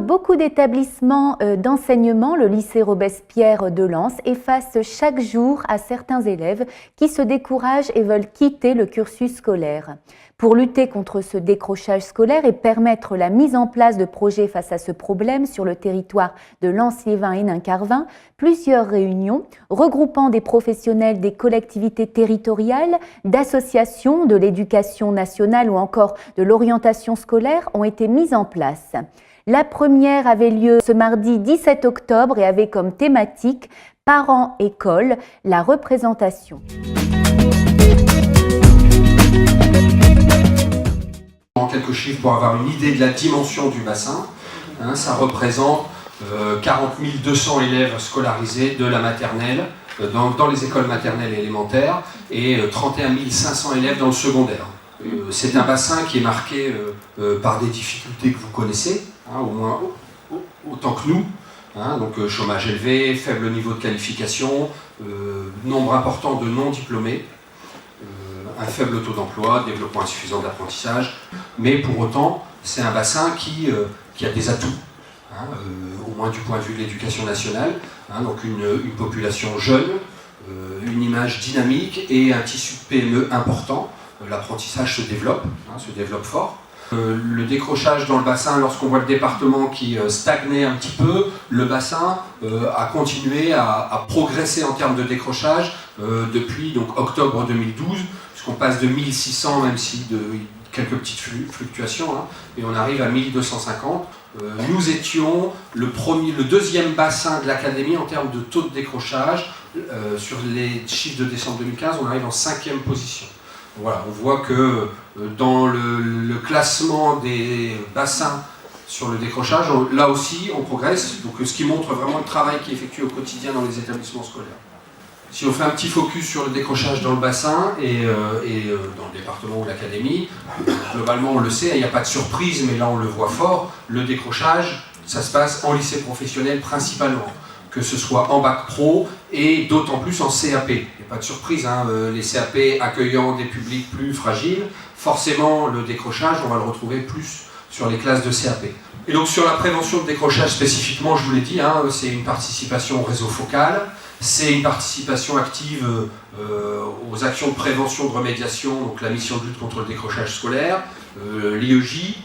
beaucoup d'établissements d'enseignement, le lycée Robespierre de Lens, est face chaque jour à certains élèves qui se découragent et veulent quitter le cursus scolaire. Pour lutter contre ce décrochage scolaire et permettre la mise en place de projets face à ce problème sur le territoire de Lens-Liévin et Nain-Carvin, plusieurs réunions regroupant des professionnels des collectivités territoriales, d'associations, de l'éducation nationale ou encore de l'orientation scolaire ont été mises en place. La première avait lieu ce mardi 17 octobre et avait comme thématique « Parents-école, la représentation ». En quelques chiffres pour avoir une idée de la dimension du bassin, ça représente 40 200 élèves scolarisés de la maternelle, dans les écoles maternelles et élémentaires, et 31 500 élèves dans le secondaire. C'est un bassin qui est marqué par des difficultés que vous connaissez, au moins autant que nous, donc chômage élevé, faible niveau de qualification, nombre important de non-diplômés, un faible taux d'emploi, développement insuffisant de l'apprentissage, mais pour autant, c'est un bassin qui a des atouts, au moins du point de vue de l'éducation nationale, donc une population jeune, une image dynamique et un tissu de PME important. L'apprentissage se développe fort. Le décrochage dans le bassin, lorsqu'on voit le département qui stagnait un petit peu, le bassin a continué à progresser en termes de décrochage depuis donc, octobre 2012, puisqu'on passe de 1600, même si de quelques petites fluctuations, et on arrive à 1250. Nous étions le deuxième bassin de l'académie en termes de taux de décrochage. Sur les chiffres de décembre 2015, on arrive en 5e position. Voilà, on voit que dans le classement des bassins sur le décrochage, là aussi on progresse, donc ce qui montre vraiment le travail qui est effectué au quotidien dans les établissements scolaires. Si on fait un petit focus sur le décrochage dans le bassin et dans le département ou l'académie, globalement on le sait, il n'y a pas de surprise, mais là on le voit fort, le décrochage, ça se passe en lycée professionnel principalement, que ce soit en bac pro et d'autant plus en CAP. Il n'y a pas de surprise, les CAP accueillant des publics plus fragiles, forcément le décrochage, on va le retrouver plus sur les classes de CAP. Et donc sur la prévention de décrochage spécifiquement, je vous l'ai dit, c'est une participation au réseau focal, c'est une participation active aux actions de prévention, de remédiation, donc la mission de lutte contre le décrochage scolaire, l'IEJ,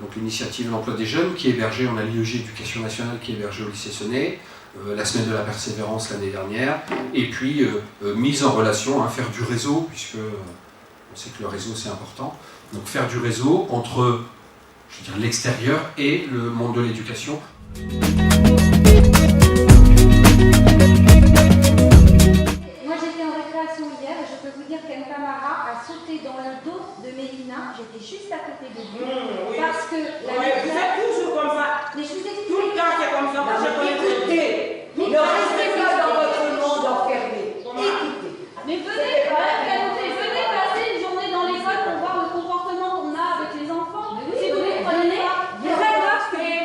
donc l'initiative de l'emploi des jeunes, qui est hébergée, on a l'IEJ Éducation nationale qui est hébergée au lycée Sonnet, la semaine de la persévérance l'année dernière, et puis mise en relation, faire du réseau, puisque on sait que le réseau c'est important, donc faire du réseau entre l'extérieur et le monde de l'éducation. Moi j'étais en récréation hier et je peux vous dire qu'un camarade a sauté dans le dos de Mélina, j'étais juste à côté de lui, parce que la c'est toujours comme ça. Mais je vous explique. Tout le temps c'est comme ça. Écoutez, ne restez pas dans votre monde enfermé. Écoutez. Mais venez passer une journée dans l'école pour voir le comportement qu'on a avec les enfants. Si vous ne prenez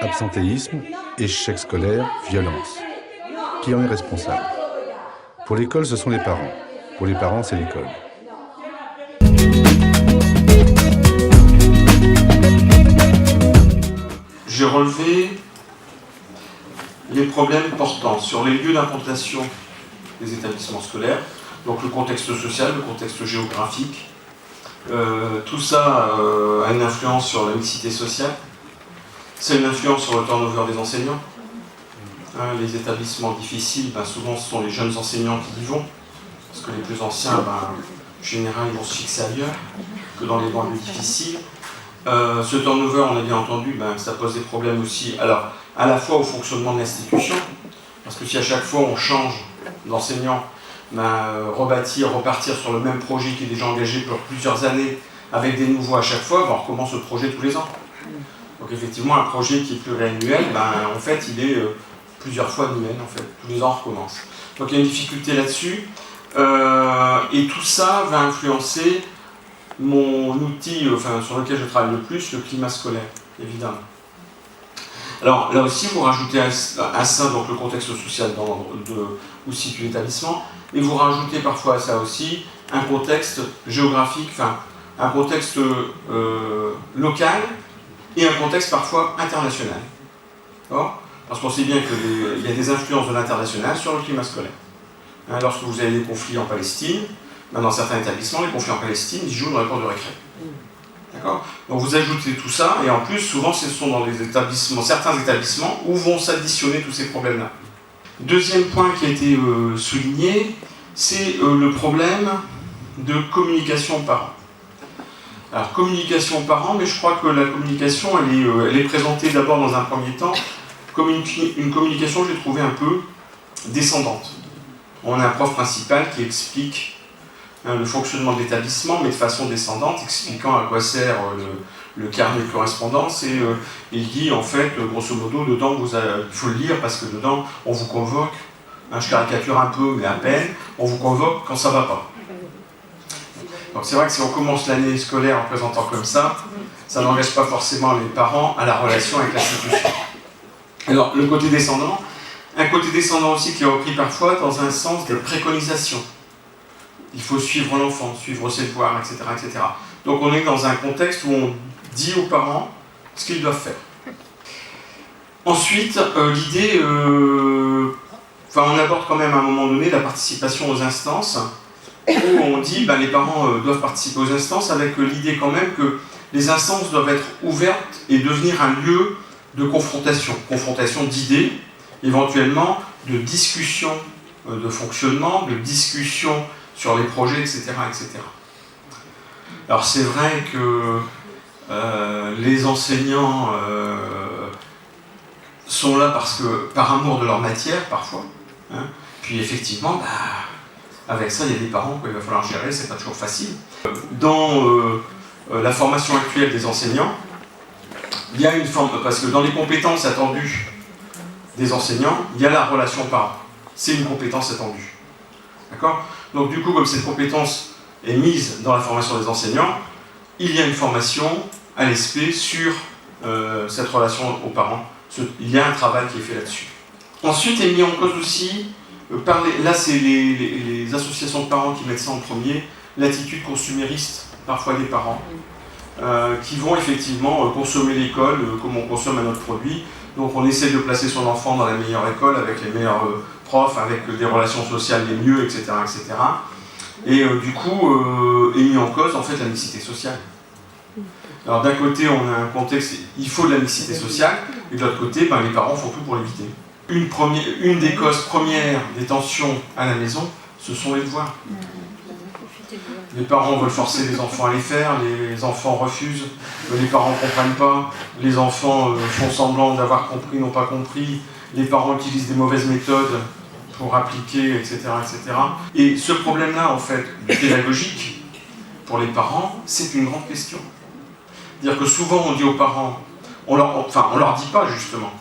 pas, Absentéisme, échec scolaire, violence. Qui en est responsable? Pour l'école, ce sont les parents. Pour les parents, c'est l'école. J'ai relevé les problèmes portant sur les lieux d'implantation des établissements scolaires, donc le contexte social, le contexte géographique. Tout ça a une influence sur la mixité sociale. C'est une influence sur le turnover des enseignants. Les établissements difficiles, souvent ce sont les jeunes enseignants qui y vont, parce que les plus anciens, en général, ils vont se fixer ailleurs que dans les banlieues difficiles. Ce turnover, on a bien entendu, ça pose des problèmes aussi, alors à la fois au fonctionnement de l'institution, parce que si à chaque fois on change d'enseignant, repartir sur le même projet qui est déjà engagé pour plusieurs années, avec des nouveaux à chaque fois, on recommence le projet tous les ans. Donc effectivement, un projet qui est pluriannuel, en fait, il est plusieurs fois annuel, en fait, tous les ans on recommence. Donc il y a une difficulté là-dessus, et tout ça va influencer mon outil sur lequel je travaille le plus, le climat scolaire, évidemment. Alors là aussi, vous rajoutez à ça donc, le contexte social où se situe l'établissement, et vous rajoutez parfois à ça aussi un contexte géographique, un contexte local et un contexte parfois international. Parce qu'on sait bien qu'il y a des influences de l'international sur le climat scolaire. Hein, lorsque vous avez des conflits en Palestine, dans certains établissements, les conflits en Palestine, ils jouent dans les cours de récré. D'accord ? Donc vous ajoutez tout ça, et en plus, souvent, ce sont dans des établissements, certains établissements où vont s'additionner tous ces problèmes-là. Deuxième point qui a été souligné, c'est le problème de communication aux parents. Alors, communication aux parents, mais je crois que la communication, elle est présentée d'abord dans un premier temps comme une communication, je l'ai trouvée un peu descendante. On a un prof principal qui explique le fonctionnement de l'établissement, mais de façon descendante, expliquant à quoi sert le carnet de correspondance, et il dit en fait, grosso modo, dedans, il faut le lire parce que dedans, on vous convoque, je caricature un peu, mais à peine, on vous convoque quand ça ne va pas. Donc c'est vrai que si on commence l'année scolaire en présentant comme ça n'engage pas forcément les parents à la relation avec l'institution. Alors, le côté descendant, un côté descendant aussi qui est repris parfois dans un sens de préconisation. Il faut suivre l'enfant, suivre ses devoirs, etc., etc. Donc on est dans un contexte où on dit aux parents ce qu'ils doivent faire. Ensuite, l'idée, on aborde quand même à un moment donné la participation aux instances, où on dit les parents doivent participer aux instances avec l'idée quand même que les instances doivent être ouvertes et devenir un lieu de confrontation d'idées, éventuellement de discussion de fonctionnement, de discussion sur les projets, etc. etc. Alors c'est vrai que les enseignants sont là par amour de leur matière, parfois. Hein. Puis effectivement, avec ça, il y a des parents qu'il va falloir gérer, c'est pas toujours facile. Dans la formation actuelle des enseignants, il y a une forme, parce que dans les compétences attendues des enseignants, il y a la relation parent. C'est une compétence attendue. D'accord ? Donc du coup, comme cette compétence est mise dans la formation des enseignants, il y a une formation à l'ESP sur cette relation aux parents. Il y a un travail qui est fait là-dessus. Ensuite est mis en cause aussi, là c'est les associations de parents qui mettent ça en premier, l'attitude consumériste parfois des parents, qui vont effectivement consommer l'école comme on consomme un autre produit. Donc on essaie de placer son enfant dans la meilleure école, avec les meilleurs profs, avec des relations sociales les mieux, etc. etc. Et du coup, est mis en cause en fait la mixité sociale. Alors d'un côté, on a un contexte, il faut de la mixité sociale, et de l'autre côté, les parents font tout pour l'éviter. Une des causes premières des tensions à la maison, ce sont les devoirs. Les parents veulent forcer les enfants à les faire, les enfants refusent, les parents ne comprennent pas, les enfants font semblant d'avoir compris, n'ont pas compris, les parents utilisent des mauvaises méthodes pour appliquer, etc. etc. Et ce problème-là, en fait, pédagogique, pour les parents, c'est une grande question. C'est-à-dire que souvent on dit aux parents, on leur dit pas justement,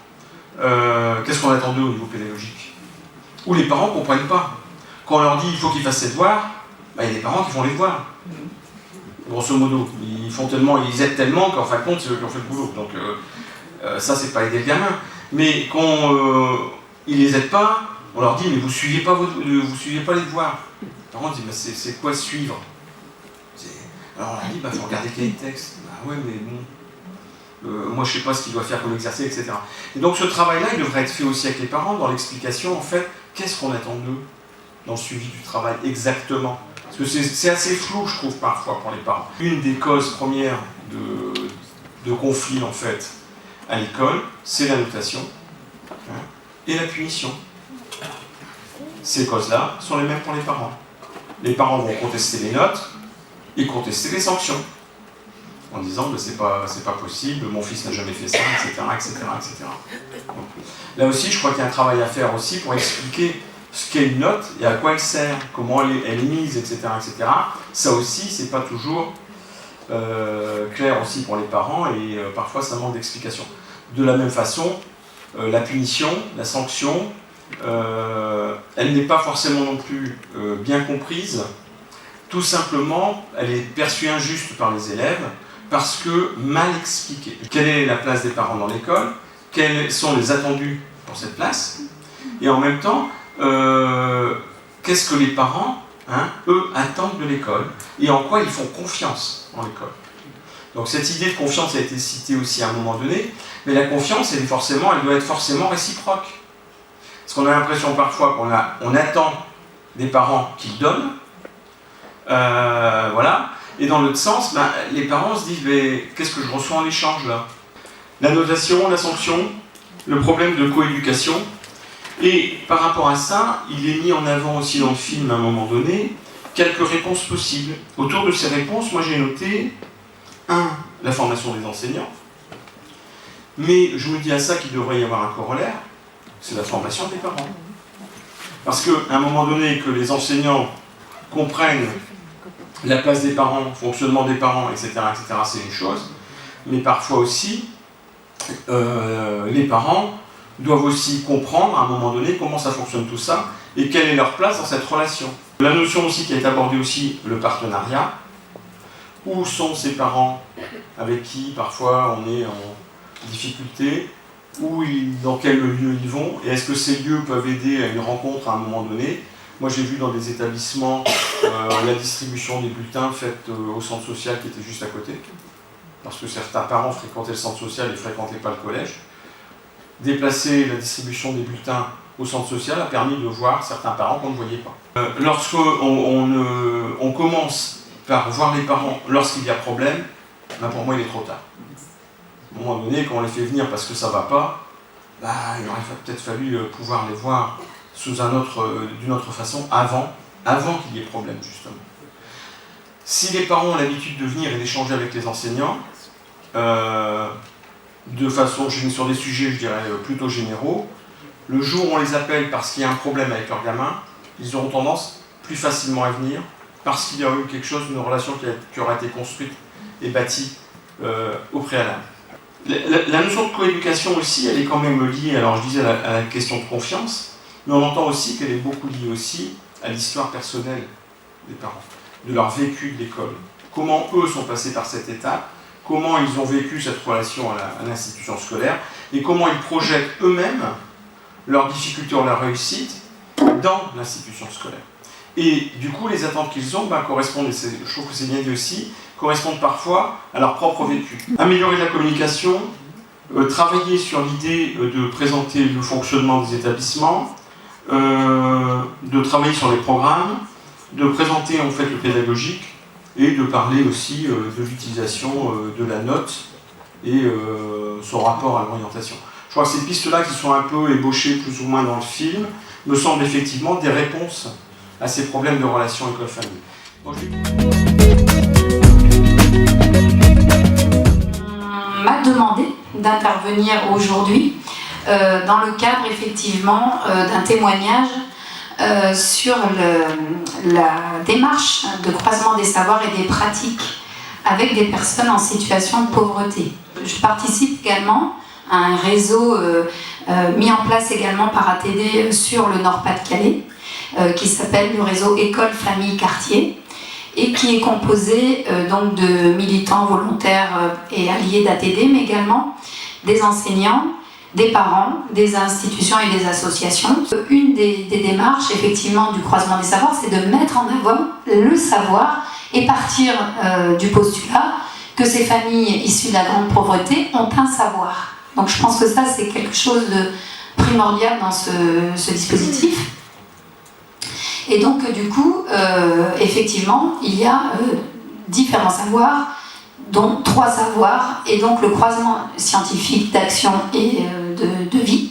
qu'est-ce qu'on attend d'eux au niveau pédagogique. Ou les parents ne comprennent pas. Quand on leur dit il faut qu'ils fassent ses devoirs, il y a des parents qui font les devoirs. Grosso modo, ils aident tellement qu'en fin de compte, c'est eux qui ont fait le boulot. Donc ça, c'est pas aider le gamin. Mais quand ils les aident pas, on leur dit mais vous suivez pas les devoirs. Les parents disent c'est quoi suivre? Alors on leur dit faut regarder quel texte. Ouais mais bon. Moi je sais pas ce qu'il doit faire comme exercice, etc. Et donc ce travail-là, il devrait être fait aussi avec les parents dans l'explication, en fait, qu'est-ce qu'on attend d'eux dans le suivi du travail exactement. Parce que c'est assez flou, je trouve, parfois pour les parents. Une des causes premières de conflit, en fait, à l'école, c'est la notation et la punition. Ces causes-là sont les mêmes pour les parents. Les parents vont contester les notes et contester les sanctions. En disant c'est pas possible, mon fils n'a jamais fait ça, etc. etc., etc. Donc, là aussi, je crois qu'il y a un travail à faire aussi pour expliquer ce qu'est une note et à quoi elle sert, comment elle est mise, etc., etc. Ça aussi, c'est pas toujours clair aussi pour les parents et parfois ça manque d'explication. De la même façon, la punition, la sanction, elle n'est pas forcément non plus bien comprise. Tout simplement, elle est perçue injuste par les élèves parce que mal expliquée. Quelle est la place des parents dans l'école? Quels sont les attendus pour cette place? Et en même temps, qu'est-ce que les parents, eux, attendent de l'école? Et en quoi ils font confiance en l'école? Donc cette idée de confiance a été citée aussi à un moment donné. Mais la confiance, elle doit être forcément réciproque. Parce qu'on a l'impression parfois qu'on attend des parents qu'ils donnent, voilà. Et dans l'autre sens, les parents se disent mais qu'est-ce que je reçois en échange là? La notation, la sanction, le problème de coéducation. Et par rapport à ça, il est mis en avant aussi dans le film à un moment donné quelques réponses possibles. Autour de ces réponses, moi j'ai noté 1. La formation des enseignants. Mais je me dis à ça qu'il devrait y avoir un corollaire, c'est la formation des parents. Parce qu'à un moment donné, que les enseignants comprennent la place des parents, le fonctionnement des parents, etc., c'est une chose. Mais parfois aussi, les parents doivent aussi comprendre à un moment donné comment ça fonctionne tout ça et quelle est leur place dans cette relation. La notion aussi qui a été abordée aussi, le partenariat. Où sont ces parents avec qui parfois on est en difficulté, dans quel lieu ils vont, et est-ce que ces lieux peuvent aider à une rencontre à un moment donné. Moi j'ai vu dans des établissements la distribution des bulletins faite au centre social qui était juste à côté, parce que certains parents fréquentaient le centre social et ne fréquentaient pas le collège. Déplacer la distribution des bulletins au centre social a permis de voir certains parents qu'on ne voyait pas. Lorsqu'on commence par voir les parents lorsqu'il y a problème, pour moi il est trop tard. À un moment donné, quand on les fait venir parce que ça ne va pas, il aurait peut-être fallu pouvoir les voir d'une autre façon avant qu'il y ait problème, justement. Si les parents ont l'habitude de venir et d'échanger avec les enseignants, de façon, sur des sujets, je dirais, plutôt généraux, le jour où on les appelle parce qu'il y a un problème avec leur gamin, ils auront tendance plus facilement à venir, parce qu'il y a eu quelque chose, une relation qui aura été construite et bâtie au préalable. La notion de coéducation aussi, elle est quand même liée, alors je disais, à la question de confiance, mais on entend aussi qu'elle est beaucoup liée aussi à l'histoire personnelle des parents, de leur vécu de l'école. Comment eux sont passés par cette étape, comment ils ont vécu cette relation à l'institution scolaire, et comment ils projettent eux-mêmes leurs difficultés ou leur réussite dans l'institution scolaire. Et du coup, les attentes qu'ils ont correspondent, et je trouve que c'est bien dit aussi, correspondent parfois à leur propre vécu. Améliorer la communication, travailler sur l'idée de présenter le fonctionnement des établissements, de travailler sur les programmes, de présenter en fait le pédagogique et de parler aussi de l'utilisation de la note et son rapport à l'orientation. Je crois que ces pistes-là qui sont un peu ébauchées plus ou moins dans le film me semblent effectivement des réponses à ces problèmes de relation école-famille. On m'a demandé d'intervenir aujourd'hui dans le cadre effectivement d'un témoignage sur la démarche de croisement des savoirs et des pratiques avec des personnes en situation de pauvreté. Je participe également à un réseau mis en place également par ATD sur le Nord-Pas-de-Calais qui s'appelle le réseau École Famille Quartier et qui est composé donc de militants volontaires et alliés d'ATD, mais également des enseignants, des parents, des institutions et des associations. Une des démarches effectivement du croisement des savoirs, c'est de mettre en avant le savoir et partir du postulat que ces familles issues de la grande pauvreté ont un savoir. Donc je pense que ça c'est quelque chose de primordial dans ce dispositif. Et donc du coup, effectivement, il y a différents savoirs, dont 3 savoirs, et donc le croisement scientifique d'action et de vie.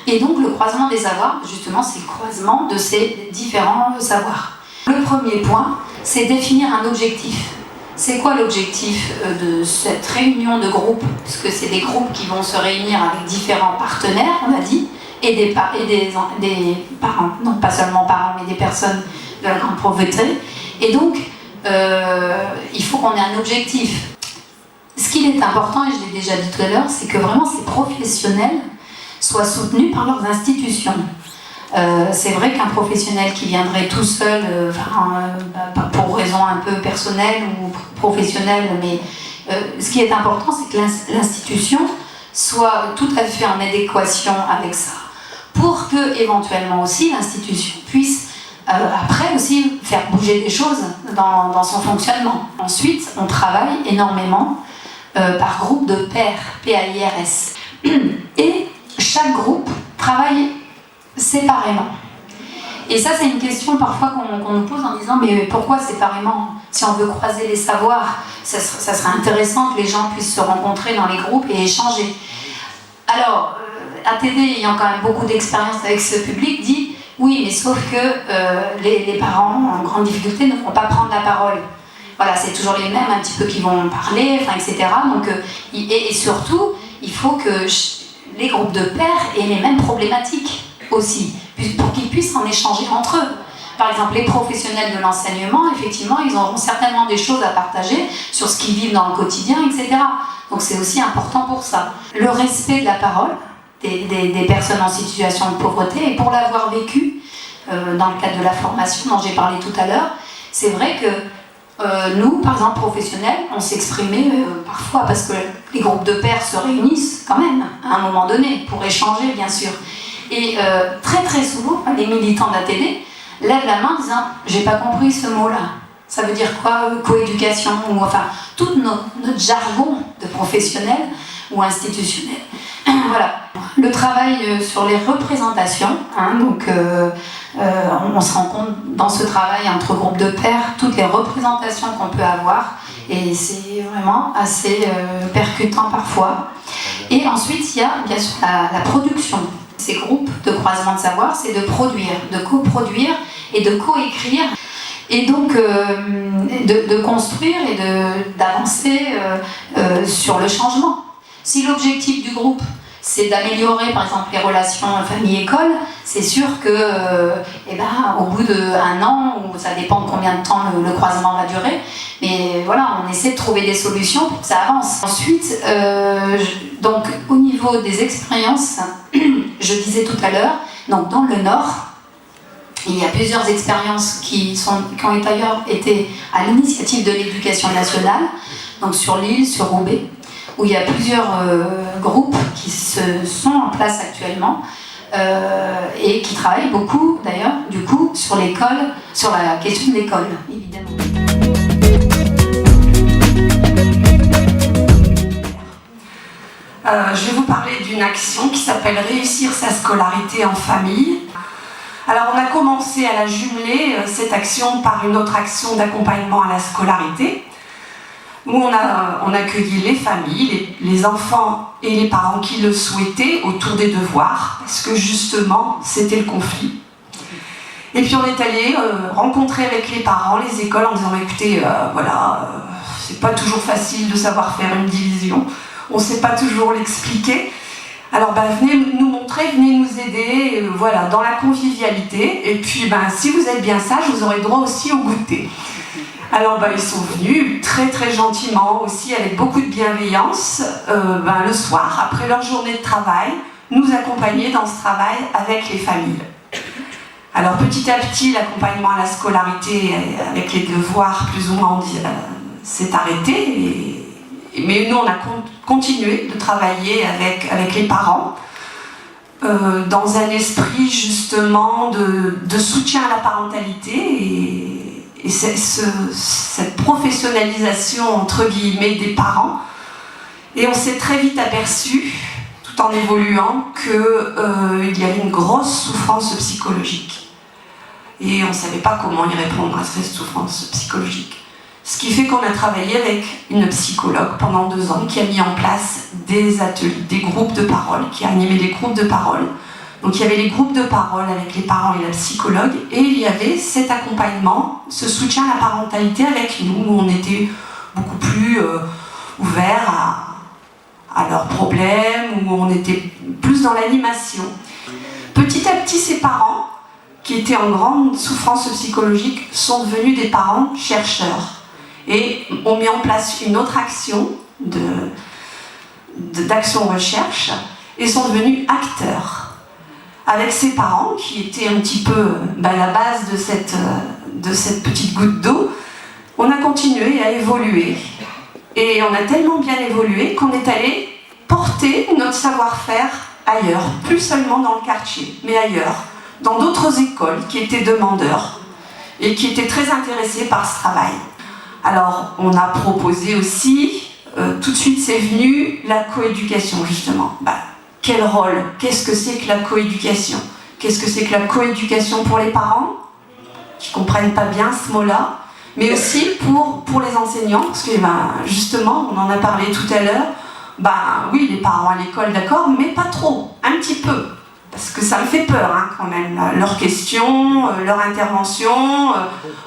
Et donc le croisement des savoirs, justement, c'est le croisement de ces différents savoirs. Le premier point, c'est définir un objectif. C'est quoi l'objectif de cette réunion de groupes? Parce que c'est des groupes qui vont se réunir avec différents partenaires, on a dit, et des parents, non pas seulement parents, mais des personnes de la grande pauvreté. Et donc, il faut qu'on ait un objectif. Ce qu'il est important, et je l'ai déjà dit tout à l'heure, c'est que vraiment ces professionnels soient soutenus par leurs institutions. C'est vrai qu'un professionnel qui viendrait tout seul, pour raison un peu personnelle ou professionnelle, mais ce qui est important, c'est que l'institution soit tout à fait en adéquation avec ça, pour que éventuellement aussi l'institution puisse après aussi faire bouger des choses dans son fonctionnement. Ensuite, on travaille énormément par groupe de pairs, P-A-I-R-S. Et chaque groupe travaille séparément. Et ça, c'est une question parfois qu'on nous pose en disant mais pourquoi séparément? Si on veut croiser les savoirs, ça serait intéressant que les gens puissent se rencontrer dans les groupes et échanger. Alors, ATD, ayant quand même beaucoup d'expérience avec ce public, dit oui, mais sauf que les parents en grande difficulté ne vont pas prendre la parole. Voilà, c'est toujours les mêmes un petit peu qui vont parler, enfin, etc. Donc, et surtout, il faut que les groupes de pairs aient les mêmes problématiques aussi, pour qu'ils puissent en échanger entre eux. Par exemple, les professionnels de l'enseignement, effectivement, ils auront certainement des choses à partager sur ce qu'ils vivent dans le quotidien, etc. Donc c'est aussi important pour ça. Le respect de la parole des personnes en situation de pauvreté, et pour l'avoir vécu dans le cadre de la formation dont j'ai parlé tout à l'heure, c'est vrai que nous, par exemple, professionnels, on s'exprimait parfois, parce que les groupes de pairs se réunissent quand même, à un moment donné, pour échanger, bien sûr. Et très très souvent, les militants d'ATD lèvent la main en disant « j'ai pas compris ce mot-là ». Ça veut dire quoi, coéducation, ou enfin, tout notre jargon de professionnels ou institutionnels. Voilà. Le travail sur les représentations, hein, donc on se rend compte dans ce travail entre groupes de pairs, toutes les représentations qu'on peut avoir, et c'est vraiment assez percutant parfois. Et ensuite, il y a bien sûr la production. Ces groupes de croisement de savoir, c'est de produire, de coproduire et de coécrire, et donc de construire et d'avancer sur le changement. Si l'objectif du groupe, c'est d'améliorer par exemple les relations famille-école, c'est sûr que au bout d'1 an, ou ça dépend de combien de temps le croisement va durer, mais voilà, on essaie de trouver des solutions pour que ça avance. Ensuite, donc au niveau des expériences, je disais tout à l'heure, donc dans le Nord, il y a plusieurs expériences qui ont d'ailleurs été à l'initiative de l'Éducation nationale, donc sur l'île, sur Roubaix, où il y a plusieurs groupes qui se sont en place actuellement et qui travaillent beaucoup d'ailleurs du coup sur l'école, sur la question de l'école évidemment. Je vais vous parler d'une action qui s'appelle Réussir sa scolarité en famille. Alors on a commencé à la jumeler cette action par une autre action d'accompagnement à la scolarité, où on a accueilli les familles, les enfants et les parents qui le souhaitaient autour des devoirs, parce que justement c'était le conflit. Et puis on est allé rencontrer avec les parents, les écoles, en disant écoutez, c'est pas toujours facile de savoir faire une division, on sait pas toujours l'expliquer. Alors venez nous montrer, venez nous aider, dans la convivialité. Et puis si vous êtes bien sage, vous aurez droit aussi au goûter. Alors ils sont venus très très gentiment aussi, avec beaucoup de bienveillance, le soir, après leur journée de travail, nous accompagner dans ce travail avec les familles. Alors petit à petit, l'accompagnement à la scolarité avec les devoirs plus ou moins s'est arrêté, mais nous on a continué de travailler avec les parents dans un esprit justement de soutien à la parentalité et cette professionnalisation entre guillemets des parents. Et on s'est très vite aperçu, tout en évoluant, qu'il y avait une grosse souffrance psychologique. Et on ne savait pas comment y répondre à cette souffrance psychologique. Ce qui fait qu'on a travaillé avec une psychologue pendant 2 ans qui a mis en place des ateliers, des groupes de parole, qui a animé des groupes de parole. Donc il y avait les groupes de parole avec les parents et la psychologue, et il y avait cet accompagnement, ce soutien à la parentalité avec nous, où on était beaucoup plus ouverts à leurs problèmes, où on était plus dans l'animation. Petit à petit, ces parents, qui étaient en grande souffrance psychologique, sont devenus des parents chercheurs et ont mis en place une autre action d'action recherche et sont devenus acteurs. Avec ces parents qui étaient un petit peu la base de cette petite goutte d'eau, on a continué à évoluer. Et on a tellement bien évolué qu'on est allé porter notre savoir-faire ailleurs, plus seulement dans le quartier, mais ailleurs, dans d'autres écoles qui étaient demandeurs et qui étaient très intéressés par ce travail. Alors, on a proposé aussi tout de suite c'est venu la coéducation justement. Quel rôle? Qu'est-ce que c'est que la coéducation? Qu'est-ce que c'est que la coéducation pour les parents qui ne comprennent pas bien ce mot-là, mais aussi pour les enseignants, parce que justement, on en a parlé tout à l'heure, oui, les parents à l'école, d'accord, mais pas trop, un petit peu, parce que ça me fait peur quand même, leurs questions, leur intervention,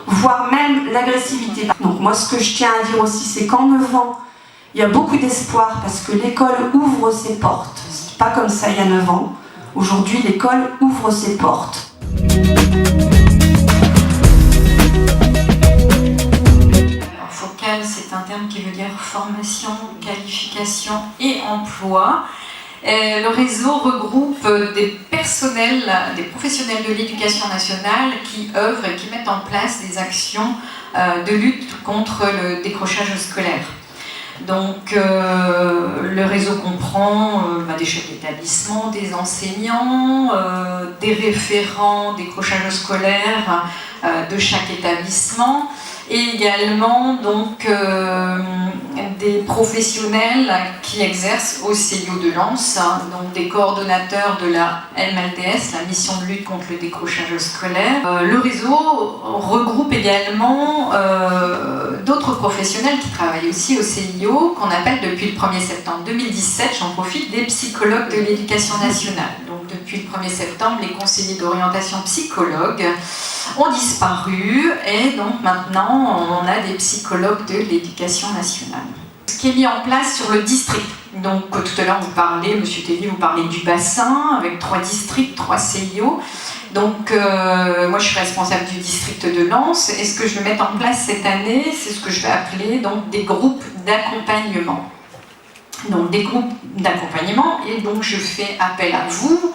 voire même l'agressivité. Donc moi, ce que je tiens à dire aussi, c'est qu'en 9 ans, il y a beaucoup d'espoir, parce que l'école ouvre ses portes. C'est pas comme ça il y a 9 ans. Aujourd'hui, l'école ouvre ses portes. FOCAL, c'est un terme qui veut dire formation, qualification et emploi. Le réseau regroupe des professionnels de l'éducation nationale qui œuvrent et qui mettent en place des actions de lutte contre le décrochage scolaire. Donc le réseau comprend des chefs d'établissement, des enseignants, des référents décrochage scolaire de chaque établissement, et également donc des professionnels qui exercent au CIO de Lens, donc des coordonnateurs de la MLDS, la mission de lutte contre le décrochage scolaire. Le réseau regroupe également d'autres professionnels qui travaillent aussi au CIO, qu'on appelle depuis le 1er septembre 2017, j'en profite, des psychologues de l'éducation nationale. Donc depuis le 1er septembre, les conseillers d'orientation psychologues ont disparu, et donc maintenant on a des psychologues de l'éducation nationale. Ce qui est mis en place sur le district, donc tout à l'heure vous parlez, Monsieur Tellier, vous parlez du bassin avec 3 districts, 3 CIO. Donc moi je suis responsable du district de Lens, et ce que je vais mettre en place cette année, c'est ce que je vais appeler donc des groupes d'accompagnement. Donc des groupes d'accompagnement, et donc je fais appel à vous,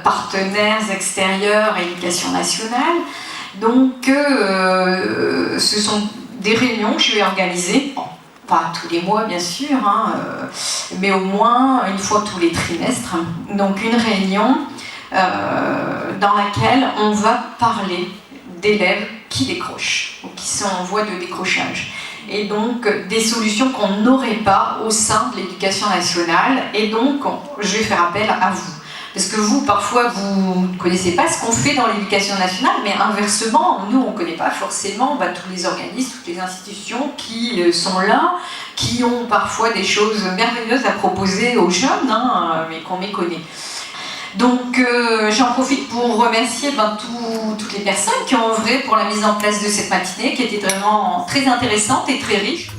partenaires extérieurs et éducation nationale. Donc ce sont des réunions que je vais organiser, pas tous les mois bien sûr, mais au moins une fois tous les trimestres. Donc une réunion dans laquelle on va parler d'élèves qui décrochent ou qui sont en voie de décrochage, et donc des solutions qu'on n'aurait pas au sein de l'éducation nationale. Et donc je vais faire appel à vous, parce que vous, parfois, vous ne connaissez pas ce qu'on fait dans l'éducation nationale, mais inversement, nous, on ne connaît pas forcément tous les organismes, toutes les institutions qui sont là, qui ont parfois des choses merveilleuses à proposer aux jeunes, mais qu'on méconnaît. Donc j'en profite pour remercier toutes les personnes qui ont œuvré pour la mise en place de cette matinée, qui était vraiment très intéressante et très riche.